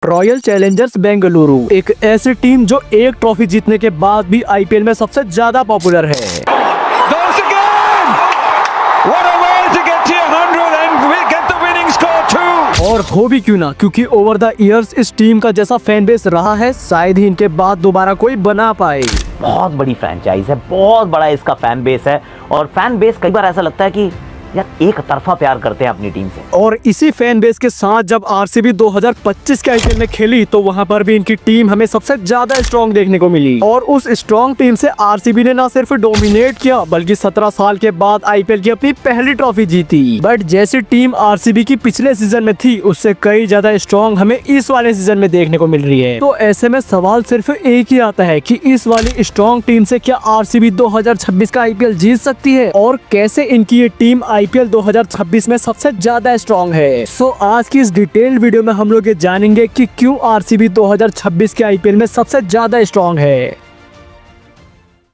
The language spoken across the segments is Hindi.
रॉयल चैलेंजर्स बेंगलुरु एक ऐसी टीम जो एक ट्रॉफी जीतने के बाद भी आईपीएल में सबसे ज्यादा पॉपुलर है। Goes again! What a way to get to 100 and get the winning score too! और हो भी क्यों ना, क्योंकि ओवर द इयर्स इस टीम का जैसा फैन बेस रहा है शायद ही इनके बाद दोबारा कोई बना पाए। बहुत बड़ी फ्रेंचाइज है, बहुत बड़ा इसका फैन बेस है और फैन बेस कई बार ऐसा लगता है कि यार एक तरफा प्यार करते हैं अपनी टीम से। और इसी फैन बेस के साथ जब आरसीबी 2025 के आईपीएल में खेली तो वहां पर भी इनकी टीम हमें सबसे ज्यादा स्ट्रॉन्ग देखने को मिली और उस स्ट्रॉन्ग टीम से आरसीबी ने न सिर्फ डोमिनेट किया बल्कि 17 साल के बाद आईपीएल की अपनी पहली ट्रॉफी जीती। बट जैसी टीम आरसीबी की पिछले सीजन में थी उससे कई ज्यादा स्ट्रॉन्ग हमें इस वाले सीजन में देखने को मिल रही है। तो ऐसे में सवाल सिर्फ एक ही आता है कि इस वाली स्ट्रॉन्ग टीम से क्या आरसीबी 2026 का आईपीएल जीत सकती है और कैसे इनकी ये टीम आईपीएल 2026 में सबसे ज्यादा स्ट्रॉन्ग है। सो आज की इस डिटेल वीडियो में हम लोग ये जानेंगे कि क्यों आरसीबी 2026 के आईपीएल में सबसे ज्यादा स्ट्रॉन्ग है।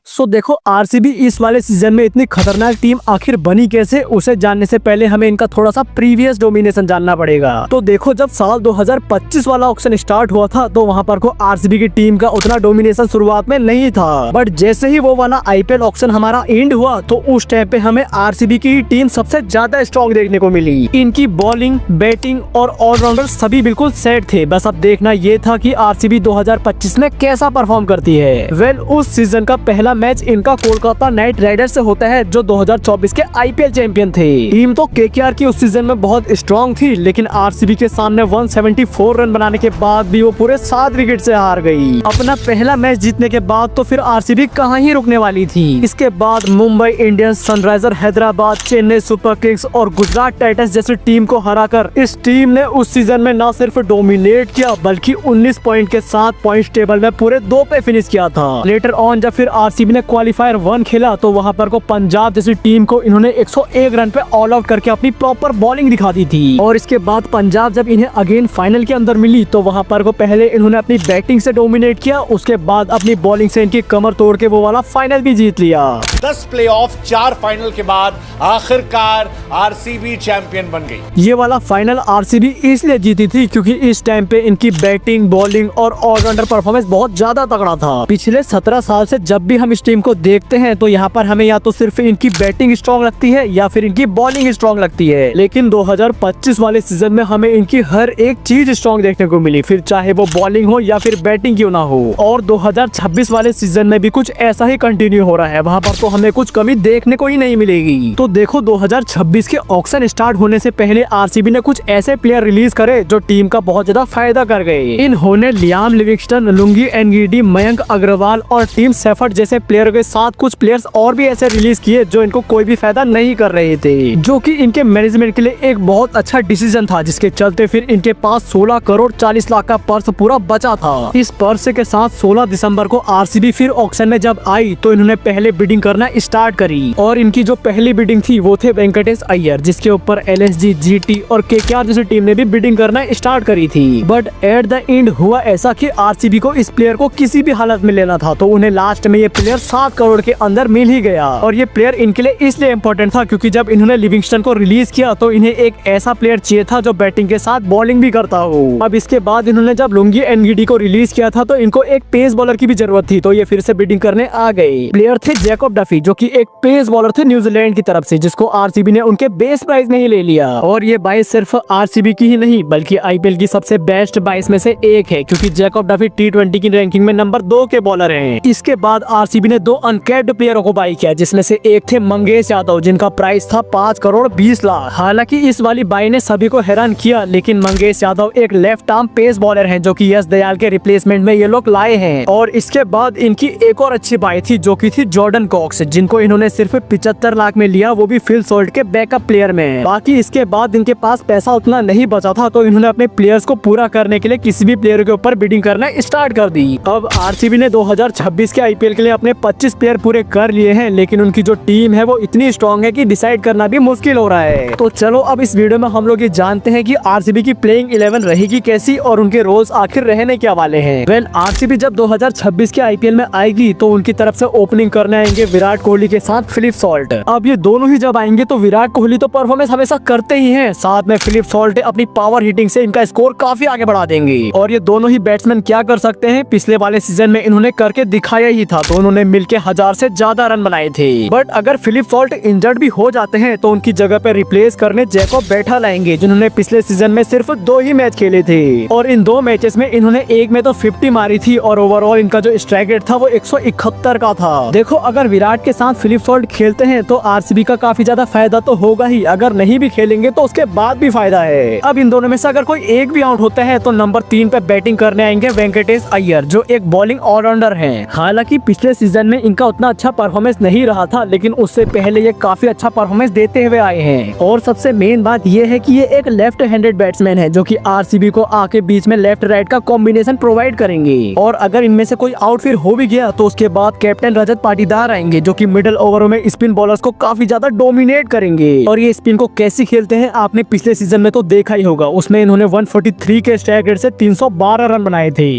सो देखो आरसीबी इस वाले सीजन में इतनी खतरनाक टीम आखिर बनी कैसे, उसे जानने से पहले हमें इनका थोड़ा सा प्रीवियस डोमिनेशन जानना पड़ेगा। तो देखो जब साल 2025 वाला ऑक्शन स्टार्ट हुआ था तो वहां पर को आरसीबी की टीम का उतना डोमिनेशन शुरुआत में नहीं था, बट जैसे ही वो वाला आईपीएल ऑक्शन हमारा एंड हुआ तो उस टाइम पे हमें आरसीबी की टीम सबसे ज्यादा स्ट्रॉन्ग देखने को मिली। इनकी बॉलिंग, बैटिंग और ऑलराउंडर सभी बिल्कुल सेट थे, बस अब देखना ये था कि आरसीबी 2025 में कैसा परफॉर्म करती है। वेल उस सीजन का पहला मैच इनका कोलकाता नाइट राइडर्स से होता है जो 2024 के आईपीएल चैंपियन थे। टीम तो केकेआर की उस सीजन में बहुत स्ट्रॉन्ग थी लेकिन आरसीबी के सामने 174 रन बनाने के बाद भी वो पूरे 7 विकेट से हार गई। अपना पहला मैच जीतने के बाद तो फिर आरसीबी कहां ही रुकने वाली थी। इसके बाद Mumbai Indians, Sunriser Hyderabad, Chennai super Kings और गुजरात टाइटंस जैसी टीम को हराकर इस टीम ने उस सीजन में न सिर्फ डोमिनेट किया बल्कि 19 पॉइंट के साथ पॉइंट टेबल में पूरे 2 पे फिनिश किया था। लेटर ऑन जब फिर आरसीबी ने क्वालिफायर 1 खेला तो वहां पर को पंजाब जैसी टीम को इन्होंने 101 रन पे ऑल आउट करके अपनी प्रॉपर बॉलिंग दिखा दी थी। और इसके बाद पंजाब जब इन्हें अगेन फाइनल के अंदर मिली तो वहां पर को पहले इन्होंने अपनी बैटिंग से डोमिनेट किया, उसके बाद अपनी बॉलिंग से इनकी कमर तोड़ के वो वाला फाइनल भी जीत लिया। 10 प्लेऑफ 4 फाइनल के बाद आखिरकार आरसीबी चैंपियन बन गई। ये वाला फाइनल आरसीबी इसलिए जीती थी क्योंकि इस टाइम पे इनकी बैटिंग, बॉलिंग और ऑलराउंडर परफॉर्मेंस बहुत ज्यादा तगड़ा था। पिछले 17 साल से जब भी हम इस टीम को देखते हैं तो यहाँ पर हमें या तो सिर्फ इनकी बैटिंग स्ट्रॉन्ग लगती है या फिर इनकी बॉलिंग स्ट्रॉन्ग लगती है, लेकिन 2025 वाले सीजन में हमें इनकी हर एक चीज स्ट्रॉन्ग देखने को मिली, फिर चाहे वो बॉलिंग हो या फिर बैटिंग क्यों ना हो। और 2026 वाले सीजन में भी कुछ ऐसा ही कंटिन्यू हो रहा है, वहाँ पर तो हमें कुछ कमी देखने को ही नहीं मिलेगी। तो देखो 2026 के ऑक्शन स्टार्ट होने से पहले आरसीबी ने कुछ ऐसे प्लेयर रिलीज करे जो टीम का बहुत ज्यादा फायदा कर गए। इन्होंने Liam Livingstone, Lungi Ngidi, Mayank Agarwal और टीम सेफर्ट जैसे प्लेयर के साथ कुछ प्लेयर्स और भी ऐसे रिलीज किए जो इनको कोई भी फायदा नहीं कर रहे थे, जो कि इनके मैनेजमेंट के लिए एक बहुत अच्छा डिसीजन था, जिसके चलते फिर इनके पास 16 करोड़ 40 लाख का पर्स पूरा बचा था। इस पर्स के साथ 16 दिसंबर को आरसीबी फिर ऑक्शन में जब आई तो इन्होंने पहले बिडिंग करना स्टार्ट करी और इनकी जो पहली बिडिंग थी वो थे वेंकटेश अय्यर, जिसके ऊपर एलएसजी, जीटी और केकेआर जैसी टीम ने भी बिडिंग करना स्टार्ट करी थी। बट एट द एंड हुआ ऐसा कि आरसीबी को इस प्लेयर को किसी भी हालत में लेना था तो उन्हें लास्ट में ये प्लेयर 7 करोड़ के अंदर मिल ही गया। और ये प्लेयर इनके लिए इसलिए इम्पोर्टेंट था क्योंकि जब इन्होंने लिविंगस्टन को रिलीज किया तो इन्हें एक ऐसा प्लेयर चाहिए था जो बैटिंग के साथ बॉलिंग भी करता हो। अब इसके बाद इन्होंने जब लुंगी एनगीडी को रिलीज किया था तो इनको एक पेस बॉलर की भी जरूरत थी, तो ये फिर से बिडिंग करने आ गए। प्लेयर थे जैकब डफी जो कि एक पेस बॉलर थे न्यूजीलैंड की तरफ से, जिसको आरसीबी ने उनके बेस प्राइस में ही ले लिया। और ये 22 सिर्फ आरसीबी की ही नहीं बल्कि आईपीएल की सबसे बेस्ट 22 में से एक है क्योंकि जैकब डफी T20 की रैंकिंग में नंबर 2 के बॉलर हैं। इसके बाद आरसीबी ने 2 अनकैप्ड प्लेयरों को बाई किया, जिसमें से एक थे मंगेश यादव जिनका प्राइस था 5 करोड़ 20 लाख। हालांकि इस वाली बाई ने सभी को हैरान किया, लेकिन मंगेश यादव एक लेफ्ट आर्म पेस बॉलर हैं जो कि यश दयाल के रिप्लेसमेंट में ये लोग लाए हैं। और इसके बाद इनकी एक और अच्छी बाई थी जो कि थी जॉर्डन कॉक्स, जिनको इन्होंने सिर्फ 75 लाख में लिया, वो भी फिल सॉल्ट के बैकअप प्लेयर में। बाकी इसके बाद इनके पास पैसा उतना नहीं बचा था तो इन्होंने अपने प्लेयर्स को पूरा करने के लिए किसी भी प्लेयर के ऊपर बिडिंग करना स्टार्ट कर दी। अब आरसीबी ने 2026 के आईपीएल के लिए अपने अपने 25 प्लेयर पूरे कर लिए हैं, लेकिन उनकी जो टीम है वो इतनी स्ट्रॉन्ग है कि डिसाइड करना भी मुश्किल हो रहा है। तो चलो अब इस वीडियो में हम लोग ये जानते हैं कि आरसीबी की प्लेइंग 11 रहेगी कैसी और उनके रोल्स आखिर रहने क्या वाले हैं। वेल, आरसीबी जब 2026 के आईपीएल में आएगी तो उनकी तरफ से ओपनिंग करने आएंगे विराट कोहली के साथ फिलिप सॉल्ट। अब ये दोनों ही जब आएंगे तो विराट कोहली तो परफॉर्मेंस हमेशा करते ही हैं, साथ में फिलिप सॉल्ट अपनी पावर हिटिंग से इनका स्कोर काफी आगे बढ़ा देंगे। और ये दोनों ही बैट्समैन क्या कर सकते हैं पिछले वाले सीजन में इन्होंने करके दिखाया ही था। दोनों ने मिलके 1000 से ज्यादा रन बनाए थे। बट अगर फिलिप सॉल्ट इंजर्ड भी हो जाते हैं तो उनकी जगह पे रिप्लेस करने जैकब बैठल आएंगे, जिन्होंने पिछले सीजन में सिर्फ 2 ही मैच खेले थे और इन 2 मैचेस में इन्होंने एक में तो 50 मारी थी और ओवरऑल इनका जो स्ट्राइक रेट था वो 171 का था। देखो, अगर विराट के साथ फिलिप सॉल्ट खेलते हैं तो आरसीबी का काफी ज्यादा फायदा तो होगा ही, अगर नहीं भी खेलेंगे तो उसके बाद भी फायदा है। अब इन दोनों में से अगर कोई एक भी आउट होता है तो नंबर 3 पे बैटिंग करने आएंगे वेंकटेश अय्यर, जो एक बॉलिंग ऑलराउंडर हैं। हालांकि पिछले सीजन में इनका उतना अच्छा परफॉर्मेंस नहीं रहा था, लेकिन उससे पहले ये काफी अच्छा परफॉर्मेंस देते हुए आए हैं। और सबसे मेन बात ये है कि ये एक लेफ्ट हैंडेड बैट्समैन है जो कि आरसीबी को आके बीच में लेफ्ट राइट का कॉम्बिनेशन प्रोवाइड करेंगे। और अगर इनमें से कोई आउट फिर हो भी गया तो उसके बाद कैप्टन रजत पाटीदार आएंगे, जो कि मिडिल ओवरों में स्पिन बॉलर्स को काफी ज्यादा डोमिनेट करेंगे। और ये स्पिन को कैसे खेलते हैं आपने पिछले सीजन में तो देखा ही होगा, उसमें इन्होंने 143 के स्ट्राइक रेट से 312 रन बनाए थे।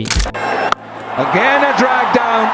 Again a drag down.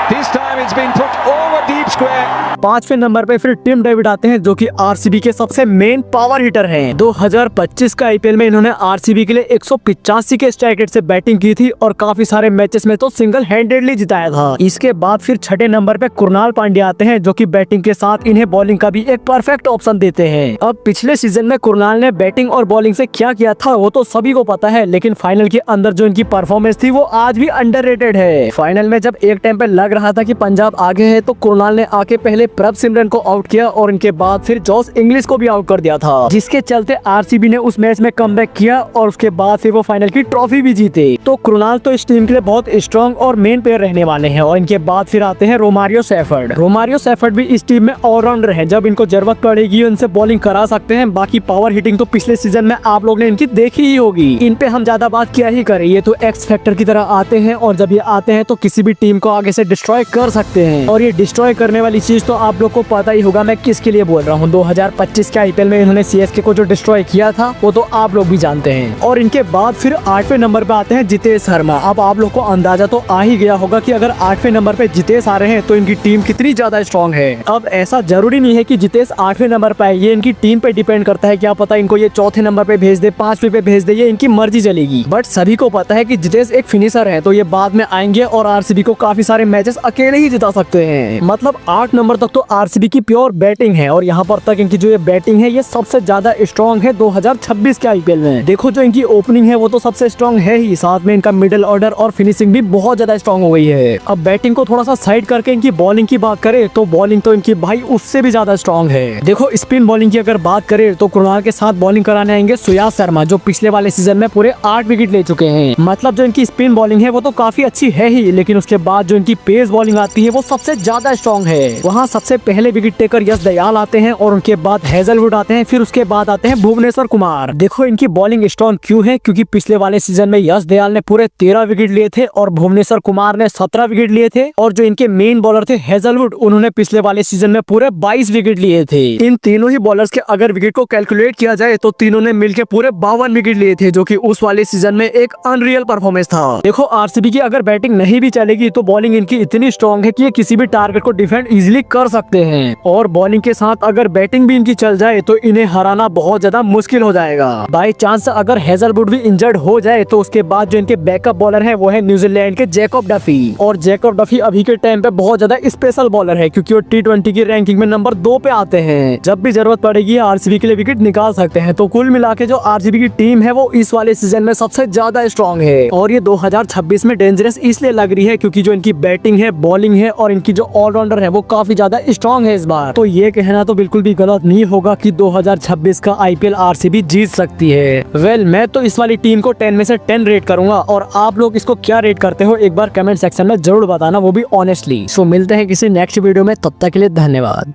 This time it's been put over deep square. 5वें नंबर पे फिर टिम डेविड आते हैं, जो कि आरसीबी के सबसे मेन पावर हिटर हैं। 2025 का आईपीएल में इन्होंने आरसीबी के लिए 185 के स्ट्राइक रेट से बैटिंग की थी और काफी सारे मैचेस में तो सिंगल हैंडेडली जिताया था। इसके बाद फिर 6ठे नंबर पे कुरनाल पांड्या आते हैं, जो कि बैटिंग के साथ इन्हें बॉलिंग का भी एक परफेक्ट ऑप्शन देते हैं। अब पिछले सीजन में कुरनाल ने बैटिंग और बॉलिंग से क्या किया था वो तो सभी को पता है, लेकिन फाइनल के अंदर जो इनकी परफॉर्मेंस थी वो आज भी अंडररेटेड है। फाइनल में जब एक टाइम पे लग रहा था कि पंजाब आगे है तो कुरनाल ने आके पहले प्रभ सिमरन को आउट किया और इनके बाद फिर जॉस इंग्लिश को भी आउट कर दिया था, जिसके चलते आरसीबी ने उस मैच में कमबैक किया और उसके बाद फिर वो फाइनल की ट्रॉफी भी जीते। तो कुरनाल तो इस टीम के लिए बहुत स्ट्रॉन्ग और मेन प्लेयर रहने वाले हैं। और इनके बाद फिर आते हैं रोमारियो सेफर्ड। रोमारियो सेफर्ड भी इस टीम में ऑलराउंडर है, जब इनको जरूरत पड़ेगी उनसे बॉलिंग करा सकते हैं। बाकी पावर हिटिंग तो पिछले सीजन में आप लोग ने इनकी देखी ही होगी, इन पे हम ज्यादा बात क्या ही करें। ये तो एक्स फैक्टर की तरह आते हैं और जब ये आते हैं तो किसी भी टीम को आगे से डिस्ट्रॉय कर सकते हैं। और ये डिस्ट्रॉय करने वाली चीज तो आप लोग को पता ही होगा मैं किसके लिए बोल रहा हूँ। 2025 के आईपीएल में इन्होंने सीएसके को जो डिस्ट्रॉय किया था वो तो आप लोग भी जानते हैं। और इनके बाद फिर 8वें नंबर पे आते हैं जितेश शर्मा। अब आप लोग को अंदाजा तो आ ही गया होगा कि अगर 8वें नंबर पे जितेश आ रहे हैं तो इनकी टीम कितनी ज्यादा स्ट्रॉन्ग है। अब ऐसा जरूरी नहीं है कि जितेश 8वें नंबर पे आए, ये इनकी टीम पे डिपेंड करता है। क्या पता इनको ये 4थे नंबर पे भेज दे, 5वें पे भेज दे, ये इनकी मर्जी चलेगी। बट सभी को पता है कि जितेश एक फिनिशर है, तो ये बाद में आएंगे और आरसीबी को काफी सारे मैचेस अकेले ही जिता सकते हैं। मतलब 8 नंबर तक तो आरसीबी की प्योर बैटिंग है और यहाँ पर तक इनकी जो ये बैटिंग है ये सबसे ज्यादा स्ट्रॉन्ग है 2026 के आईपीएल में। देखो, जो इनकी ओपनिंग है वो तो सबसे स्ट्रॉन्ग है ही, साथ में इनका मिडिल ऑर्डर और फिनिशिंग भी बहुत ज्यादा स्ट्रॉन्ग हो गई है। अब बैटिंग को थोड़ा सा साइड करके इनकी बॉलिंग की बात करें तो बॉलिंग तो इनकी भाई उससे भी ज्यादा स्ट्रॉन्ग है। देखो, स्पिन बॉलिंग की अगर बात करें तो कुरनाल के साथ बॉलिंग कराने आएंगे सुयाज शर्मा, जो पिछले वाले सीजन में पूरे 8 विकेट ले चुके हैं। मतलब जो इनकी स्पिन बॉलिंग है वो तो काफी अच्छी है ही, लेकिन उसके बाद जो इनकी पेस बॉलिंग आती है वो सबसे ज्यादा स्ट्रॉन्ग है। वहाँ सबसे पहले विकेट टेकर यश दयाल आते हैं और उनके बाद हेजलवुड आते हैं, फिर उसके बाद आते हैं भुवनेश्वर कुमार। देखो, इनकी बॉलिंग स्ट्रॉन्ग क्यों है, क्योंकि पिछले वाले सीजन में यश दयाल ने पूरे 13 विकेट लिए थे और भुवनेश्वर कुमार ने 17 विकेट लिए थे। और जो इनके मेन बॉलर थे हेजलवुड, उन्होंने पिछले वाले सीजन में पूरे 22 विकेट लिए थे। इन तीनों ही बॉलर्स के अगर विकेट को कैलकुलेट किया जाए तो तीनों ने मिलकर पूरे 52 विकेट लिए थे, जो कि उस वाले सीजन में एक अनरियल परफॉर्मेंस था। देखो, आरसीबी की अगर बैटिंग नहीं भी चलेगी तो बॉलिंग इनकी इतनी स्ट्रॉन्ग है कि ये किसी भी टारगेट को डिफेंड इजीली कर सकते हैं। और बॉलिंग के साथ अगर बैटिंग भी इनकी चल जाए तो इन्हें हराना बहुत ज्यादा मुश्किल हो जाएगा। बाई चांस अगर हेजलवुड भी इंजर्ड हो जाए तो उसके बाद जो इनके बैकअप बॉलर है वो है न्यूजीलैंड के जैकब डफी। और जैकब डफी अभी के टाइम पे बहुत ज्यादा स्पेशल बॉलर है, क्योंकि वो T20 की रैंकिंग में नंबर 2 पे आते हैं। जब भी जरूरत पड़ेगी आरसीबी के लिए विकेट निकाल सकते हैं। तो कुल मिला के जो आरसीबी की टीम है वो इस वाले सीजन में सबसे ज्यादा स्ट्रॉन्ग है और ये 2026 में डेंजरस इसलिए लग रही है क्योंकि जो इनकी बैटिंग है, बॉलिंग है और इनकी जो ऑलराउंडर है वो काफी ज्यादा स्ट्रॉन्ग है इस बार। तो ये कहना तो बिल्कुल भी गलत नहीं होगा कि 2026 का आईपीएल आरसीबी जीत सकती है। वेल, मैं तो इस वाली टीम को 10 में से 10 रेट करूंगा और आप लोग इसको क्या रेट करते हो एक बार कमेंट सेक्शन में जरूर बताना, वो भी ऑनेस्टली। सो मिलते हैं किसी नेक्स्ट वीडियो में, तब तक के लिए धन्यवाद।